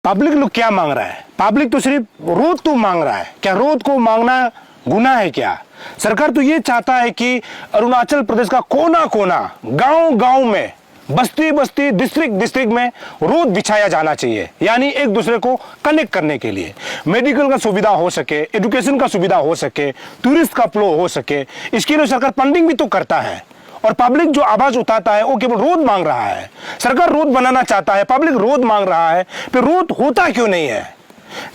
Public लोग क्या मांग रहा है? पब्लिक तो सिर्फ रोड तो मांग रहा है। क्या रोड को मांगना गुनाह है क्या? सरकार तो ये चाहता है कि अरुणाचल प्रदेश का कोना कोना, गांव गांव में, बस्ती बस्ती, डिस्ट्रिक्ट डिस्ट्रिक्ट में रोड बिछाया जाना चाहिए, यानी एक दूसरे को कनेक्ट करने के लिए मेडिकल का सुविधा हो सके, एजुकेशन का सुविधा हो सके, टूरिस्ट का फ्लो हो सके। इसके लिए सरकार फंडिंग भी तो करता है और पब्लिक जो आवाज उठाता है वो केवल रोड मांग रहा है। सरकार रोड बनाना चाहता है, पब्लिक रोड मांग रहा है, फिर रोड होता क्यों नहीं है?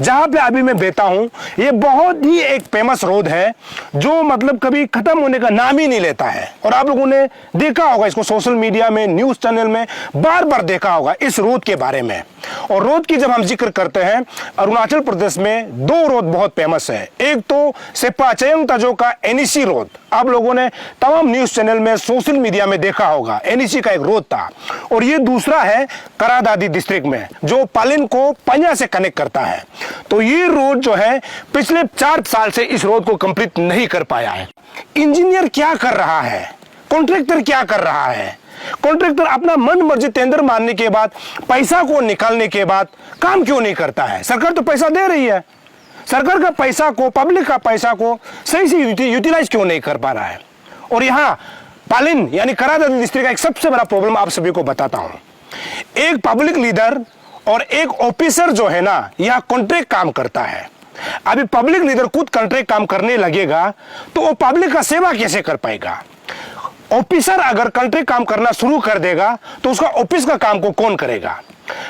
जहां पे अभी मैं बैठा हूं ये बहुत ही एक फेमस रोड है जो मतलब कभी खत्म होने का नाम ही नहीं लेता है। और आप लोगों ने देखा होगा इसको सोशल मीडिया में, न्यूज चैनल में बार बार देखा होगा इस रोड के बारे में। और रोड की जब हम जिक्र करते हैं, अरुणाचल प्रदेश में दो रोड बहुत फेमस है। एक तो सेप्पा चयंग तजो का एनईसी रोड, आप लोगों ने तमाम न्यूज चैनल में, सोशल मीडिया में देखा होगा, एनईसी का एक रोड था। और ये दूसरा है करा दादी डिस्ट्रिक्ट में जो पालिन को पन्या से कनेक्ट करता है। तो ये रोड जो है पिछले 4 साल से इस रोड को कंप्लीट नहीं कर पाया है। इंजीनियर क्या कर रहा है? कॉन्ट्रैक्टर क्या कर रहा है? कॉन्ट्रैक्टर अपना मन मर्जी टेंडर मारने के बाद, पैसा को निकालने के बाद काम क्यों नहीं करता है? सरकार तो पैसा दे रही है, सरकार का पैसा को, पब्लिक का पैसा को सही से यूटिलाइज क्यों नहीं कर पा रहा है? और यहाँ पालिन यानी करा दादी डिस्ट्रिक्ट का एक सबसे बड़ा प्रॉब्लम आप सभी को बताता हूं। एक पब्लिक लीडर और एक ऑफिसर जो है ना, यहाँ कॉन्ट्रैक्ट काम करता है। अभी पब्लिक लीडर खुद कॉन्ट्रैक्ट काम करने लगेगा तो वो पब्लिक का सेवा कैसे कर पाएगा? ऑफिसर अगर कॉन्ट्रैक्ट काम करना शुरू कर देगा तो उसका ऑफिस का काम को कौन करेगा?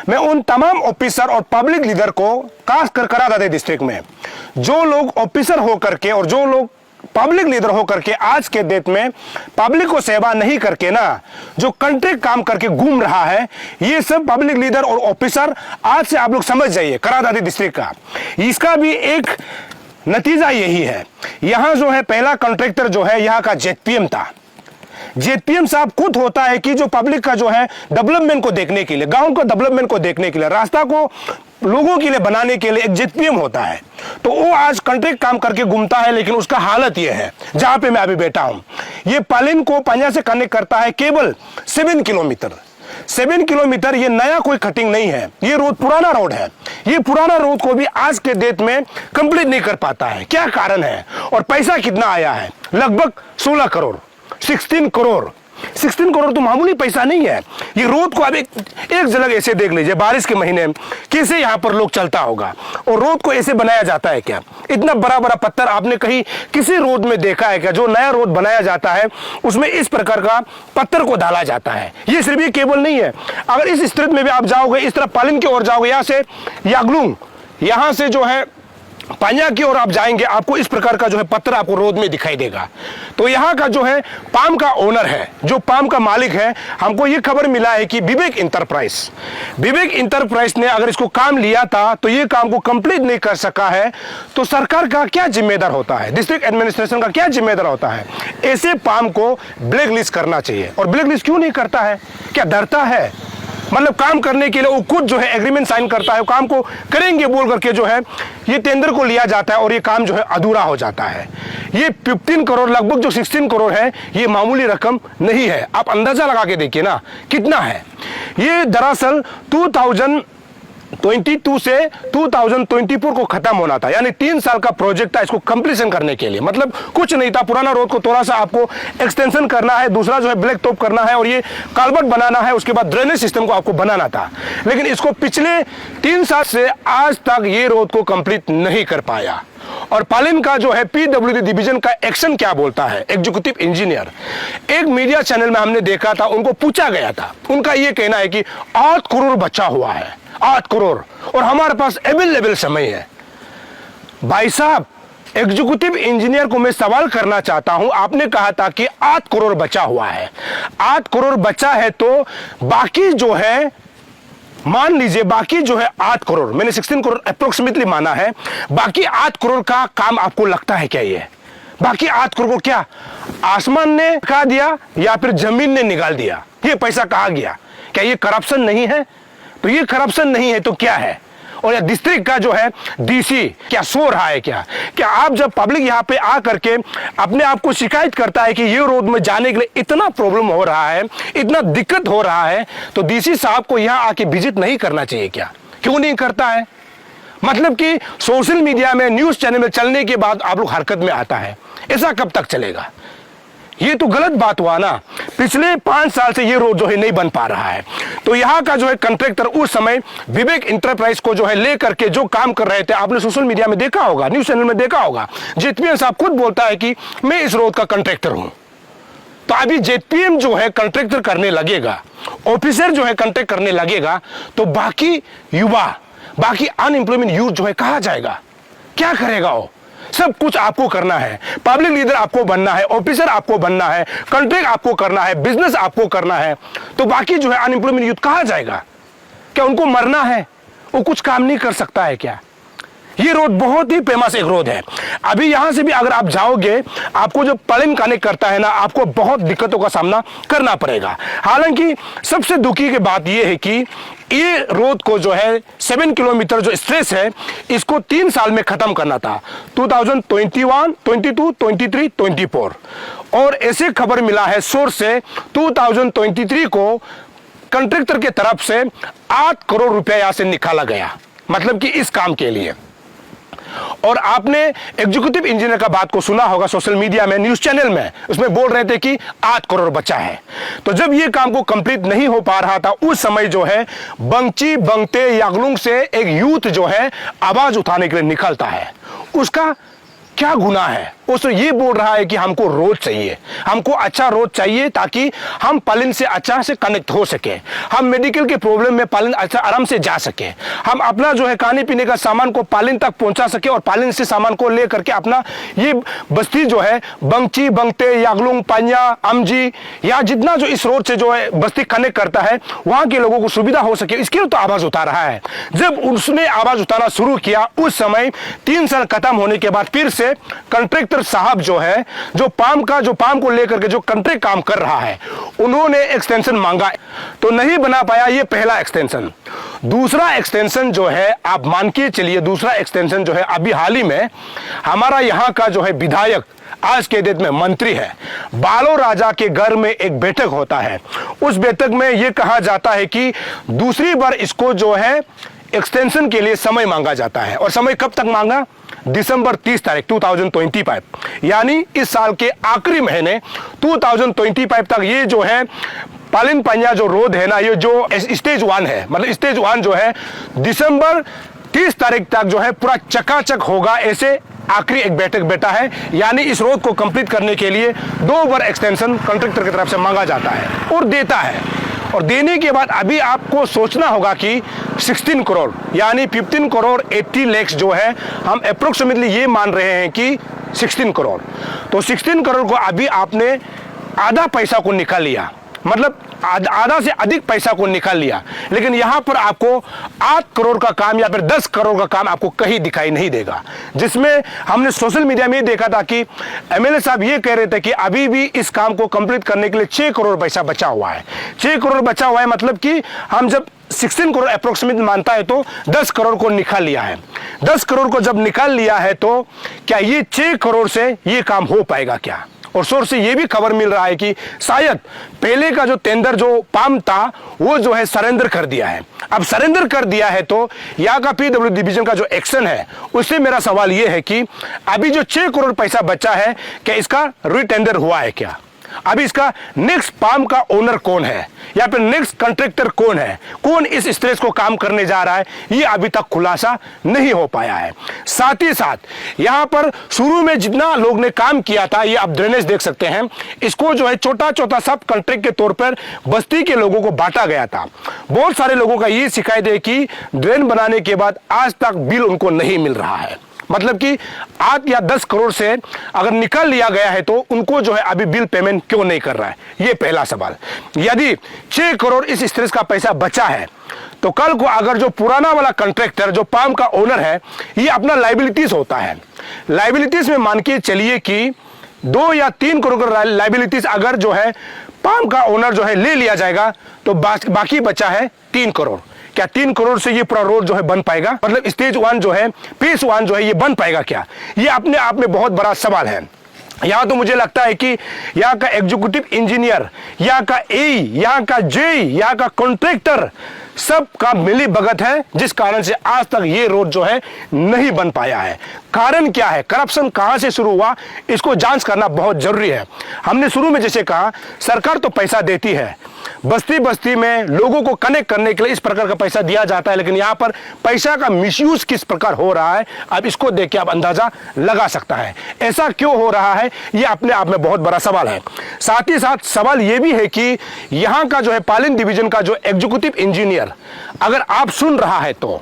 मैं उन तमाम ऑफिसर और पब्लिक लीडर को खासकर करा दादी डिस्ट्रिक्ट में जो लोग ऑफिसर होकर के और जो लोग पब्लिक लीडर होकर के आज के डेट में पब्लिक को सेवा नहीं करके ना, जो कॉन्ट्रैक्ट काम करके घूम रहा है, ये सब पब्लिक लीडर और ऑफिसर आज से आप लोग समझ जाइए करा दादी डिस्ट्रिक्ट का। इसका भी एक नतीजा यही है। यहां जो है पहला कॉन्ट्रैक्टर जो है यहाँ का जेपीएम था। जेपीएम साहब खुद होता है कि जो पब्लिक का जो है डेवलपमेंट को देखने के लिए, गांव का डेवलपमेंट को देखने के लिए, रास्ता को लोगों के लिए बनाने के लिए एक जेपीएम होता है। तो वो आज कॉन्ट्रैक्ट काम करके घूमता है, लेकिन उसका हालत ये है जहां पे मैं अभी बैठा हूं। ये पालिन को पन्या से कनेक्ट करता है केवल 7 किलोमीटर। 7 किलोमीटर, ये नया कोई कटिंग नहीं है, ये रोड पुराना रोड है। ये पुराना रोड को भी आज के डेट में कंप्लीट नहीं कर पाता है। क्या कारण है? और पैसा कितना आया है? लगभग 16 करोड़, 16 करोड़। 16 करोड़ तो मामूली पैसा नहीं है। ये रोड को अब एक झलक ऐसे देख लीजिए, बारिश के महीने कैसे यहाँ पर लोग चलता होगा। और रोड को ऐसे बनाया जाता है क्या? इतना बड़ा बड़ा पत्थर आपने कहीं किसी रोड में देखा है क्या? जो नया रोड बनाया जाता है उसमें इस प्रकार का पत्थर को डाला जाता है। ये सिर्फ ये केवल नहीं है, अगर इस स्ट्रीट में भी आप जाओगे, इस तरफ पालिन की ओर जाओगे, यहाँ से यागलुंग, यहाँ से जो है पन्या की ओर आप जाएंगे, आपको इस प्रकार का जो है पत्थर आपको रोड में दिखाई देगा। तो यहाँ का जो है पाम का ओनर है, जो पाम का मालिक है, हमको ये खबर मिला है कि विवेक इंटरप्राइज ने अगर इसको काम लिया था तो ये काम को कंप्लीट नहीं कर सका है, तो सरकार का क्या जिम्मेदार होता है? डिस्ट्रिक्ट एडमिनिस्ट्रेशन का क्या जिम्मेदार होता है? ऐसे पाम को ब्लैक लिस्ट करना चाहिए। और ब्लैक लिस्ट क्यों नहीं करता है? क्या डरता है? मतलब काम करने के लिए वो खुद जो है एग्रीमेंट साइन करता है, काम को करेंगे बोल करके जो है ये टेंडर को लिया जाता है और ये काम जो है अधूरा हो जाता है। ये 15 करोड़, लगभग जो 16 करोड़ है, ये मामूली रकम नहीं है। आप अंदाजा लगा के देखिए ना कितना है। ये दरअसल 2022 से 2024 को खत्म होना था, यानी 3 साल का प्रोजेक्ट था इसको कंप्लीशन करने के लिए। मतलब कुछ नहीं था, पुराना रोड को थोड़ा सा आपको एक्सटेंशन करना है, दूसरा जो है ब्लैक टॉप करना है और ये काल्वर्ट बनाना है, उसके बाद ड्रेनेज सिस्टम को आपको बनाना था। लेकिन इसको पिछले 3 साल से आज तक ये रोड को कंप्लीट नहीं कर पाया। और पालिन का जो है पीडब्ल्यूडी डिवीजन का एक्शन क्या बोलता है, एग्जीक्यूटिव इंजीनियर, एक मीडिया चैनल में हमने देखा था, उनको पूछा गया था, उनका ये कहना है कि 8 करोड़ बचा हुआ है, 8 करोड़, और हमारे पास अवेलेबल समय है। भाई साहब, एग्जीक्यूटिव इंजीनियर को मैं सवाल करना चाहता हूं, आपने कहा था कि 8 करोड़ बचा हुआ है। 8 करोड़ बचा है तो बाकी जो है, मान लीजिए बाकी जो है 8 करोड़, मैंने 16 करोड़ अप्रोक्सीमेटली माना है, बाकी 8 करोड़ का काम आपको लगता है क्या? ये बाकी 8 करोड़ को क्या आसमान ने कहा दिया या फिर जमीन ने निकाल दिया? ये पैसा कहा गया? क्या ये करप्शन नहीं है? तो ये करप्शन नहीं है तो क्या है? और ये डिस्ट्रिक्ट का जो है डीसी क्या सो रहा है क्या? क्या आप जब पब्लिक यहाँ पे आ करके अपने आप को शिकायत करता है कि ये रोड में जाने के लिए इतना प्रॉब्लम हो रहा है, इतना दिक्कत हो रहा है, तो डीसी साहब को यहाँ आके विजिट नहीं करना चाहिए क्या? क्यों नहीं करता है? मतलब कि सोशल मीडिया में, न्यूज चैनल में चलने के बाद आप लोग हरकत में आता है, ऐसा कब तक चलेगा? ये तो गलत बात हुआ ना। पिछले 5 साल से ये रोड जो है नहीं बन पा रहा है। तो यहाँ का जो है कंट्रैक्टर उस समय विवेक इंटरप्राइज को जो है लेकर के जो काम कर रहे थे, आपने सोशल मीडिया में देखा होगा, न्यूज चैनल में देखा होगा। जेपीएम साहब खुद बोलता है कि मैं इस रोड का कंट्रैक्टर हूं। तो अभी जेपीएम जो है कंट्रैक्टर करने लगेगा, ऑफिसर जो है कंट्रैक्ट करने लगेगा, तो बाकी युवा, बाकी अनएम्प्लॉयमेंट यूथ जो है कहां जाएगा? क्या करेगा वो? सब कुछ आपको करना है, पब्लिक लीडर आपको बनना है, ऑफिसर आपको बनना है, कॉन्ट्रैक्ट आपको करना है, बिजनेस आपको करना है, तो बाकी जो है अनएम्प्लॉयमेंट यूथ कहां जाएगा? क्या उनको मरना है? वो कुछ काम नहीं कर सकता है क्या? ये रोड बहुत ही फेमस एक रोड है। अभी यहां से भी अगर आप जाओगे, आपको जो पलिन कनेक्ट करता है ना, आपको बहुत दिक्कतों का सामना करना पड़ेगा। हालांकि सबसे दुखी की बात यह है कि ये रोड को जो है 7 किलोमीटर जो स्ट्रेच है, इसको 3 साल में खत्म करना था, 2021, 22, 23, 24। और ऐसे खबर मिला है सोर्स से 2023 को कंट्रैक्टर की तरफ से 8 करोड़ रुपया यहां से निकाला गया, मतलब कि इस काम के लिए। और आपने एग्जीक्यूटिव इंजीनियर का बात को सुना होगा सोशल मीडिया में, न्यूज चैनल में, उसमें बोल रहे थे कि 8 करोड़ बचा है। तो जब ये काम को कंप्लीट नहीं हो पा रहा था, उस समय जो है बंगची बंगते यागलुंग से एक यूथ जो है आवाज उठाने के लिए निकलता है। उसका क्या गुनाह है? उस ये बोल रहा है कि हमको रोड चाहिए, हमको अच्छा रोड चाहिए ताकि हम पालिन से अच्छा से कनेक्ट हो सके, हम मेडिकल के प्रॉब्लम में पालिन अच्छा आराम से जा सके, हम अपना जो है खाने पीने का सामान को पालिन तक पहुंचा सके, और पालिन से सामान को ले करके अपना ये बस्ती जो है बंगची बंगते यागलुंग पान्या अमजी या जितना जो इस रोड से जो है बस्ती कनेक्ट करता है, वहां के लोगों को सुविधा हो सके, इसके लिए तो आवाज उठा रहा है। जब उसने आवाज उठाना शुरू किया, उस समय 3 साल खत्म होने के बाद फिर से कंट्रैक्टर साहब जो है, जो पाम को लेकर के जो कंट्रैक्ट काम कर रहा है, उन्होंने एक्सटेंशन मांगा तो नहीं बना पाया। ये पहला एक्सटेंशन। दूसरा एक्सटेंशन जो है, आप मान के चलिए, दूसरा एक्सटेंशन जो है अभी हाल ही में हमारा यहां का जो है विधायक, आज के डेट में मंत्री है, बालो राजा के घर में एक बैठक होता है। उस बैठक में यह कहा जाता है कि दूसरी बार इसको जो है एक्सटेंशन के लिए समय मांगा जाता है। और समय कब तक मांगा? दिसंबर 30 तारीख 2025, यानी इस साल के आखिरी महीने 2025 तक ये जो है पालिन पान्या जो रोड है ना, ये जो स्टेज 1 है, मतलब स्टेज 1 जो है दिसंबर 30 तारीख तक जो है पूरा चकाचक होगा, ऐसे आखिरी एक बैठक बैठा है। यानी इस रोड को कंप्लीट करने के लिए 2 बार एक्सटेंशन कॉन्ट्रैक्टर की तरफ से मांगा जाता है और देता है। और देने के बाद अभी आपको सोचना होगा कि 16 करोड़ यानी 15 करोड़ 80 लाख जो है, हम अप्रोक्सीमेटली ये मान रहे हैं कि 16 करोड़। तो 16 करोड़ को अभी आपने आधा पैसा को निकाल लिया, मतलब आधा से अधिक पैसा को निकाल लिया। लेकिन यहां पर आपको 8 करोड़ का काम या फिर 10 करोड़ का काम आपको कहीं दिखाई नहीं देगा, जिसमें हमने सोशल मीडिया में देखा था कि एमएलए साहब ये कह रहे थे कि अभी भी इस काम को कंप्लीट करने के लिए 6 करोड़ पैसा बचा हुआ है। 6 करोड़ बचा हुआ है, मतलब कि हम जब 16 करोड़ अप्रोक्सीमेट मानता है तो 10 करोड़ को निकाल लिया है। 10 करोड़ को जब निकाल लिया है तो क्या ये 6 करोड़ से ये काम हो पाएगा क्या? और सोर्स से ये भी खबर मिल रहा है कि शायद पहले का जो टेंडर जो पाम था, वो जो है सरेंडर कर दिया है। अब सरेंडर कर दिया है तो यहाँ का पीडब्ल्यू डिवीजन का जो एक्शन है, उससे मेरा सवाल ये है कि अभी जो 6 करोड़ पैसा बचा है, क्या इसका रीटेंडर हुआ है क्या? अभी इसका नेक्स्ट पाम का ओनर कौन है या फिर नेक्स्ट कॉन्ट्रैक्टर कौन है, कौन इस स्ट्रेच को काम करने जा रहा है, ये अभी तक खुलासा नहीं हो पाया है। साथ ही साथ यहां पर शुरू में जितना लोग ने काम किया था, ये आप ड्रेनेज देख सकते हैं, इसको जो है छोटा छोटा सब कॉन्ट्रैक्ट के तौर पर बस्ती के लोगों को बांटा गया था। बहुत सारे लोगों का ये शिकायत है कि ड्रेन बनाने के बाद आज तक बिल उनको नहीं मिल रहा है, मतलब कि 8 या 10 करोड़ से अगर निकाल लिया गया है तो उनको जो है अभी बिल पेमेंट क्यों नहीं कर रहा है, ये पहला सवाल। यदि 6 करोड़ इस स्ट्रेच का पैसा बचा है तो कल को अगर जो पुराना वाला कॉन्ट्रैक्टर जो पाम का ओनर है, ये अपना लाइबिलिटीज होता है, लाइबिलिटीज में मान के चलिए कि 2 या 3 करोड़ का लाइबिलिटीज अगर जो है पाम का ओनर जो है ले लिया जाएगा तो बाकी बचा है 3 करोड़। क्या 3 करोड़ से ये पूरा रोड जो है बन पाएगा? मतलब स्टेज 1 जो है, फेज 1 जो है, ये बन पाएगा क्या? ये अपने आप में बहुत बड़ा सवाल है। यहाँ तो मुझे लगता है कि यहाँ का एग्जीक्यूटिव इंजीनियर, यहाँ का एई, यहाँ का जेई, यहाँ का कॉन्ट्रैक्टर सबका मिली भगत है, जिस कारण से आज तक ये रोड जो है नहीं बन पाया है। कारण क्या है, करप्शन कहां से शुरू हुआ, इसको जांच करना बहुत जरूरी है। हमने शुरू में जैसे कहा, सरकार तो पैसा देती है, बस्ती बस्ती में लोगों को कनेक्ट करने के लिए इस प्रकार का पैसा दिया जाता है, लेकिन यहां पर पैसा का मिसयूज किस प्रकार हो रहा है, अब इसको देख के आप अंदाजा लगा सकता है। ऐसा क्यों हो रहा है, ये अपने आप में बहुत बड़ा सवाल है। साथ ही साथ सवाल यह भी है कि यहां का जो है पालिन डिवीजन का जो एग्जीक्यूटिव इंजीनियर, अगर आप सुन रहा है तो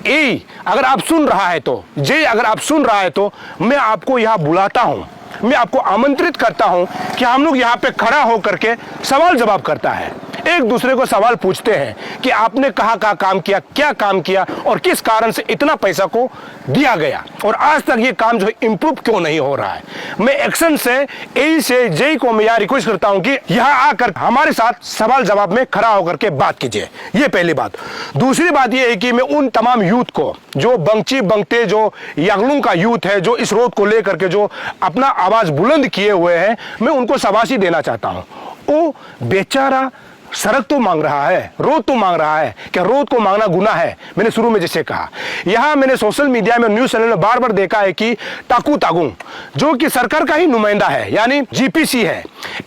अगर आप सुन रहा है तो अगर आप सुन रहा है तो मैं आपको यहां बुलाता हूं, मैं आपको आमंत्रित करता हूं कि हम लोग यहां पे खड़ा होकर के सवाल जवाब करता है, एक दूसरे को सवाल पूछते हैं कि आपने कहां काम किया, क्या काम किया और किस कारण से इतना पैसा को दिया गया और आज तक ये काम जो है इंप्रूव क्यों नहीं हो रहा है। मैं एक्शन से एई से जेई को मैं रिक्वेस्ट करता हूं कि यहां आकर हमारे साथ सवाल जवाब में खड़ा होकर के बात कीजिए। ये पहली बात। दूसरी बात ये है कि मैं उन तमाम यूथ को, जो बंगची बंगते जो यागलुंग का यूथ है, जो इस रोड को लेकर के जो अपना आवाज बुलंद किए हुए हैं, मैं उनको शाबाशी देना चाहता हूं। वो बेचारा सड़क तो मांग रहा है, रोड तो मांग रहा है, क्या रोड को मांगना गुनाह है? मैंने शुरू में जैसे कहा, यहां मैंने सोशल मीडिया में, न्यूज चैनल में बार बार देखा है कि टाकू तागुंग जो कि सरकार का ही नुमाइंदा है, यानी जीपीसी है,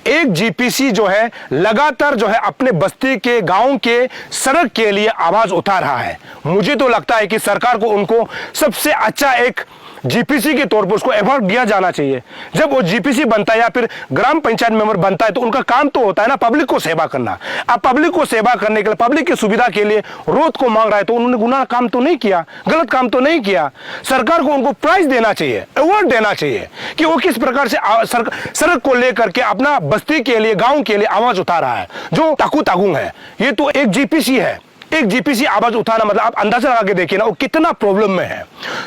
एक जीपीसी जो है लगातार जो है अपने बस्ती के गांव के सड़क के लिए आवाज उठा रहा है। मुझे तो लगता है कि सरकार को उनको सबसे अच्छा एक जीपीसी के तौर पर उसको अवार्ड दिया जाना चाहिए। जब वो जीपीसी बनता है या फिर ग्राम पंचायत मेंबर बनता है तो उनका काम तो होता है ना पब्लिक को सेवा करना। अब पब्लिक को सेवा करने के लिए, पब्लिक की सुविधा के लिए रोड को मांग रहा है तो उन्होंने गुनाह काम तो नहीं किया, गलत काम तो नहीं किया। सरकार को उनको प्राइज देना चाहिए, अवार्ड देना चाहिए कि वो किस प्रकार से सड़क को लेकर के अपना बस्ती के लिए, गांव के लिए आवाज उठा रहा है। जो टाकू तागुंग है, ये तो एक जीपीसी है, एक जीपीसी आवाज उठाना मतलब आप अंदाजा लगा के देखिए ना वो कितना प्रॉब्लम में है।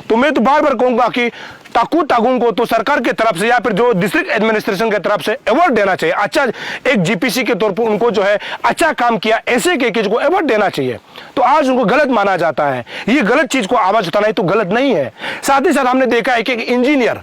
तो मैं तो बार बार कहूंगा कि टाकू तागुंग को तो सरकार की तरफ से या फिर जो डिस्ट्रिक्ट एडमिनिस्ट्रेशन की तरफ से अवार्ड देना चाहिए। अच्छा, एक जीपीसी के तौर पर उनको जो है अच्छा काम किया ऐसे के को अवार्ड देना चाहिए। तो आज उनको गलत माना जाता है, ये गलत चीज को आवाज उठाना ही तो गलत नहीं है। साथ ही साथ हमने देखा है कि इंजीनियर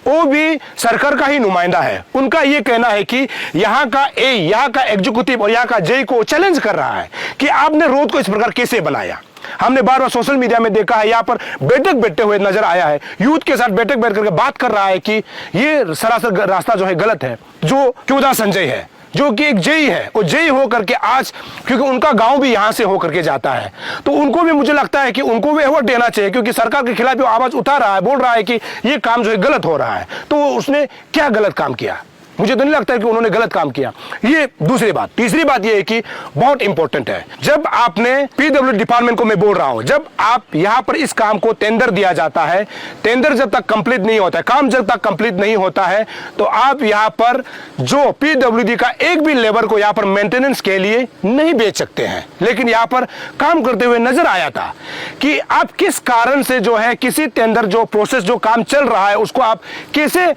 वो भी सरकार का ही नुमाइंदा है। उनका ये कहना है कि यहाँ का एग्जीक्यूटिव और यहाँ का जेई को चैलेंज कर रहा है कि आपने रोड को इस प्रकार कैसे बनाया। हमने बार बार सोशल मीडिया में देखा है, यहाँ पर बैठक बैठते हुए नजर आया है, यूथ के साथ बैठक बैठ करके बात कर रहा है कि ये सरासर रास्ता जो है गलत है। जो क्योदा संजय है जो कि एक जेई है, वो जेई हो करके आज, क्योंकि उनका गांव भी यहां से होकर के जाता है, तो उनको भी मुझे लगता है कि उनको भी अवार्ड देना चाहिए, क्योंकि सरकार के खिलाफ वो आवाज उठा रहा है, बोल रहा है कि ये काम जो है गलत हो रहा है। तो उसने क्या गलत काम किया? मुझे तो नहीं लगता है कि उन्होंने गलत काम किया। ये दूसरी बात। तीसरी बात ये है कि बहुत इंपॉर्टेंट है, जब आपने पीडब्ल्यू डिपार्टमेंट को मैं बोल रहा हूं, जब आप यहां पर इस काम को टेंडर दिया जाता है, टेंडर जब तक कंप्लीट नहीं होता है, काम जब तक कंप्लीट नहीं होता है, तो आप यहां पर जो पीडब्ल्यूडी का एक भी लेबर को यहां पर मेंटेनेंस के लिए नहीं बेच सकते हैं। लेकिन यहां पर काम करते हुए नजर आया था कि आप किस कारण से जो है किसी टेंडर जो प्रोसेस जो काम चल रहा है उसको आप कैसे,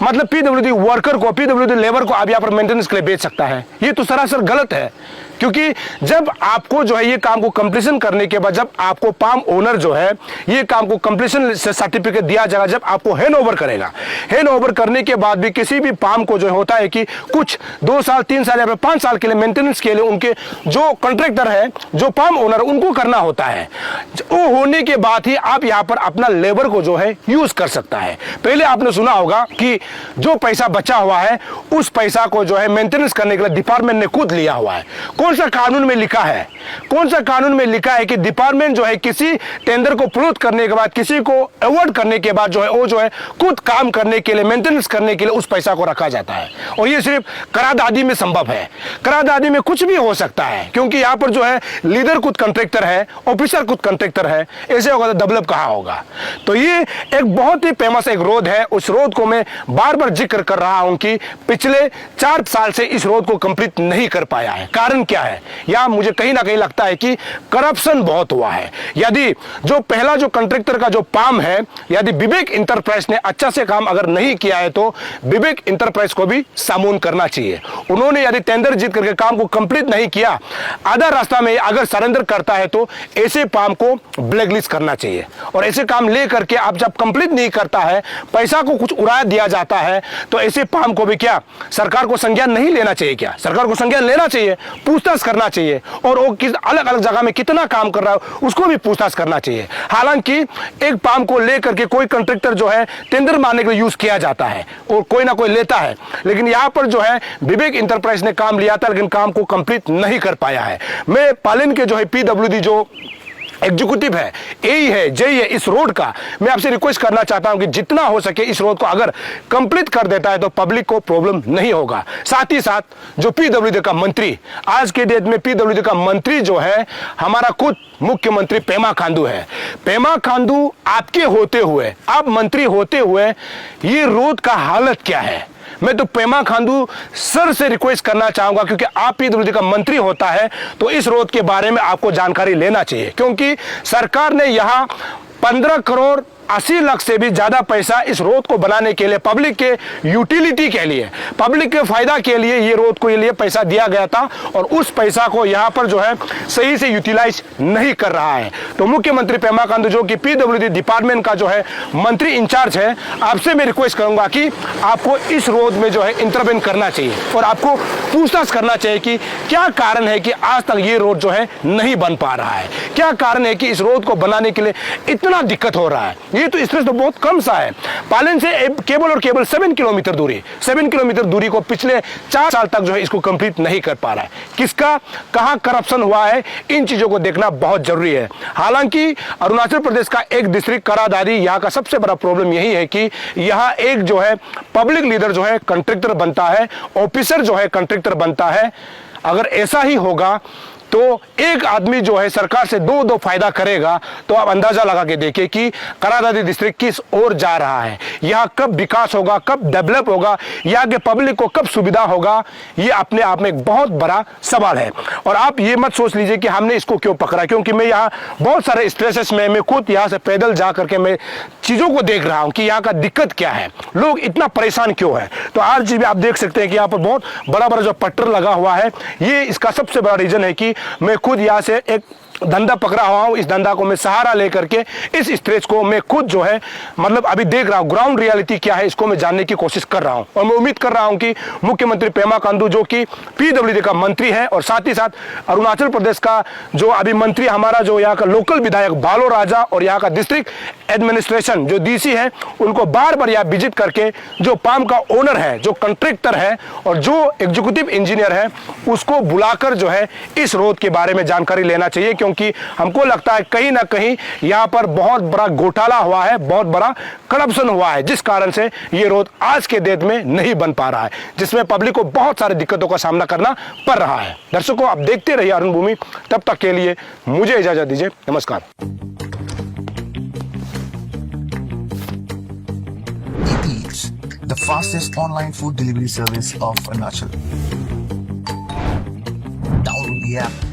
मतलब पीडब्ल्यूडी वर्कर को, पीडब्ल्यूडी लेबर को आप यहाँ पर मेंटेनेंस के लिए बेच सकता है। ये तो सरासर गलत है, क्योंकि जब आपको जो है ये काम को कंप्लीशन करने के बाद, जब आपको पाम ओनर जो है ये काम को कंप्लीशन सर्टिफिकेट दिया जाएगा, जब आपको हैंड ओवर करेगा, हैंड ओवर करने के बाद भी किसी भी पाम को जो होता है कि कुछ 2 साल 3 साल या फिर 5 साल के लिए मेंटेनेंस के लिए उनके जो कॉन्ट्रैक्टर है, जो पाम ओनर, उनको करना होता है। वो होने के बाद ही आप यहाँ पर अपना लेबर को जो है यूज कर सकता है। पहले आपने सुना होगा कि जो पैसा बचा हुआ है उस पैसा को जो है मेंटेनेंस करने के लिए डिपार्टमेंट ने खुद लिया हुआ है। कौन सा कानून में लिखा है, कौन सा कानून में लिखा है कि डिपार्टमेंट जो है किसी टेंडर को प्रोत करने के बाद, किसी को अवार्ड करने के बाद जो है वो जो है खुद काम करने के लिए, मेंटेनेंस करने के लिए उस पैसा को रखा जाता है। और ये सिर्फ करारदादी में संभव है, करारदादी में कुछ भी हो सकता है, क्योंकि यहाँ पर जो है लीडर खुद कॉन्ट्रैक्टर है, ऑफिसर खुद कॉन्ट्रैक्टर है। ऐसे होगा तो डेवलप कहाँ होगा। तो ये एक बहुत ही फेमस एक रोड है, उस रोड को मैं बार बार जिक्र कर रहा हूं कि पिछले 4 साल से इस रोड को कंप्लीट नहीं कर पाया है। कारण क्या है? या मुझे कहीं ना कहीं लगता है कि करप्शन बहुत हुआ है। यदि जो पहला जो कॉन्ट्रैक्टर का जो पाम है, यदि विवेक इंटरप्राइज ने अच्छा से काम अगर नहीं किया है तो विवेक इंटरप्राइज को भी सामून करना चाहिए। उन्होंने यदि टेंडर जीत करके काम को कंप्लीट नहीं किया, आधा रास्ता में अगर सरेंडर करता है तो ऐसे पाम को ब्लैकलिस्ट करना चाहिए। और ऐसे काम ले करके आप जब कंप्लीट नहीं करता है, पैसा को कुछ उड़ा दिया जाता है, तो ऐसे पाम को भी क्या सरकार को संज्ञान नहीं लेना चाहिए? क्या सरकार को संज्ञान लेना चाहिए? पूछ पूछताछ करना चाहिए, और वो किस अलग अलग जगह में कितना काम कर रहा है उसको भी पूछताछ करना चाहिए। हालांकि एक पाम को लेकर के कोई कंट्रैक्टर जो है टेंडर मारने के लिए यूज किया जाता है और कोई ना कोई लेता है, लेकिन यहां पर जो है विवेक इंटरप्राइज ने काम लिया था लेकिन काम को कंप्लीट नहीं कर पाया है। मैं पालिन के जो है पीडब्ल्यूडी जो एग्जीक्यूटिव है, एई है, जेई है, इस रोड का मैं आपसे रिक्वेस्ट करना चाहता हूं कि जितना हो सके इस रोड को अगर कंप्लीट कर देता है तो पब्लिक को प्रॉब्लम नहीं होगा। साथ ही साथ जो पीडब्ल्यूडी का मंत्री, आज के डेट में पीडब्ल्यूडी का मंत्री जो है हमारा खुद मुख्यमंत्री पेमा खांडू है। पेमा खांडू आपके होते हुए, आप मंत्री होते हुए ये रोड का हालत क्या है? मैं तो पेमा खांडू सर से रिक्वेस्ट करना चाहूंगा, क्योंकि आप पीडब्ल्यूडी का मंत्री होता है तो इस रोड के बारे में आपको जानकारी लेना चाहिए, क्योंकि सरकार ने यहां 15 करोड़ 80 लाख से भी ज्यादा पैसा इस रोड को बनाने के लिए, पब्लिक के यूटिलिटी के लिए, पब्लिक के फायदा के लिए ये रोड को लिए पैसा दिया गया था, और उस पैसा को यहां पर जो है सही से यूटिलाइज नहीं कर रहा है। तो मुख्यमंत्री पेमा खांडू जो कि पीडब्ल्यूडी डिपार्टमेंट का जो है मंत्री इंचार्ज है, आपसे मैं रिक्वेस्ट करूंगा कि आपको इस रोड में जो है इंटरवेन करना चाहिए और आपको पूछताछ करना चाहिए कि क्या कारण है कि आज तक ये रोड जो है नहीं बन पा रहा है, क्या कारण है कि इस रोड को बनाने के लिए इतना दिक्कत हो रहा है। ये तो स्ट्रेस तो बहुत कम सा है। पालन से केवल और केवल 7 किलोमीटर दूरी को पिछले 4 साल तक जो है इसको कंप्लीट नहीं कर पा रहा है। किसका कहां करप्शन हुआ है, इन चीजों को देखना बहुत जरूरी है। हालांकि अरुणाचल प्रदेश का एक डिस्ट्रिक्ट करादारी, यहाँ का सबसे बड़ा प्रॉब्लम यही है कि यहाँ एक जो है पब्लिक लीडर जो है कंट्रैक्टर बनता है, ऑफिसर जो है कंट्रैक्टर बनता है। अगर ऐसा ही होगा तो एक आदमी जो है सरकार से दो फायदा करेगा, तो आप अंदाजा लगा के देखिए कि करादादी डिस्ट्रिक्ट किस ओर जा रहा है। यहाँ कब विकास होगा, कब डेवलप होगा, यहाँ के पब्लिक को कब सुविधा होगा, ये अपने आप में एक बहुत बड़ा सवाल है। और आप ये मत सोच लीजिए कि हमने इसको क्यों पकड़ा, क्योंकि मैं यहाँ बहुत सारे स्ट्रेसेस में, मैं खुद यहाँ से पैदल जा करके मैं चीजों को देख रहा हूँ कि यहाँ का दिक्कत क्या है, लोग इतना परेशान क्यों है। तो आज जी भी आप देख सकते हैं कि यहाँ पर बहुत बड़ा बड़ा जो पट्टर लगा हुआ है, ये इसका सबसे बड़ा रीजन है कि मैं खुद यहाँ से एक धंधा पकड़ा हुआ हूं। इस धंधा को मैं सहारा लेकर के इस स्ट्रेच को मैं खुद जो है मतलब अभी देख रहा हूं, ग्राउंड रियलिटी क्या है इसको मैं जानने की कोशिश कर रहा हूं। और मैं उम्मीद कर रहा हूं कि मुख्यमंत्री पेमा खांडू जो कि पीडब्ल्यूडी का मंत्री है, और साथ ही साथ अरुणाचल प्रदेश का जो अभी मंत्री हमारा जो यहाँ का लोकल विधायक बालो राजा और यहाँ का डिस्ट्रिक्ट एडमिनिस्ट्रेशन जो डीसी है, उनको बार बार यहाँ विजिट करके जो पाम का ओनर है, जो कंट्रैक्टर है और जो एग्जीक्यूटिव इंजीनियर है, उसको बुलाकर जो है इस रोड के बारे में जानकारी लेना चाहिए, क्योंकि हमको लगता है कहीं ना कहीं यहाँ पर बहुत बड़ा घोटाला हुआ है, बहुत बड़ा करप्शन हुआ है, जिस कारण से ये रोड आज के डेट में नहीं बन पा रहा है, जिसमें पब्लिक को बहुत सारी दिक्कतों का सामना करना पड़ रहा है। दर्शकों, आप देखते रहिए अरुण भूमि, तब तक के लिए मुझे इजाजत दीजिए, नमस्कार। The fastest online food delivery service of Arunachal. Download the app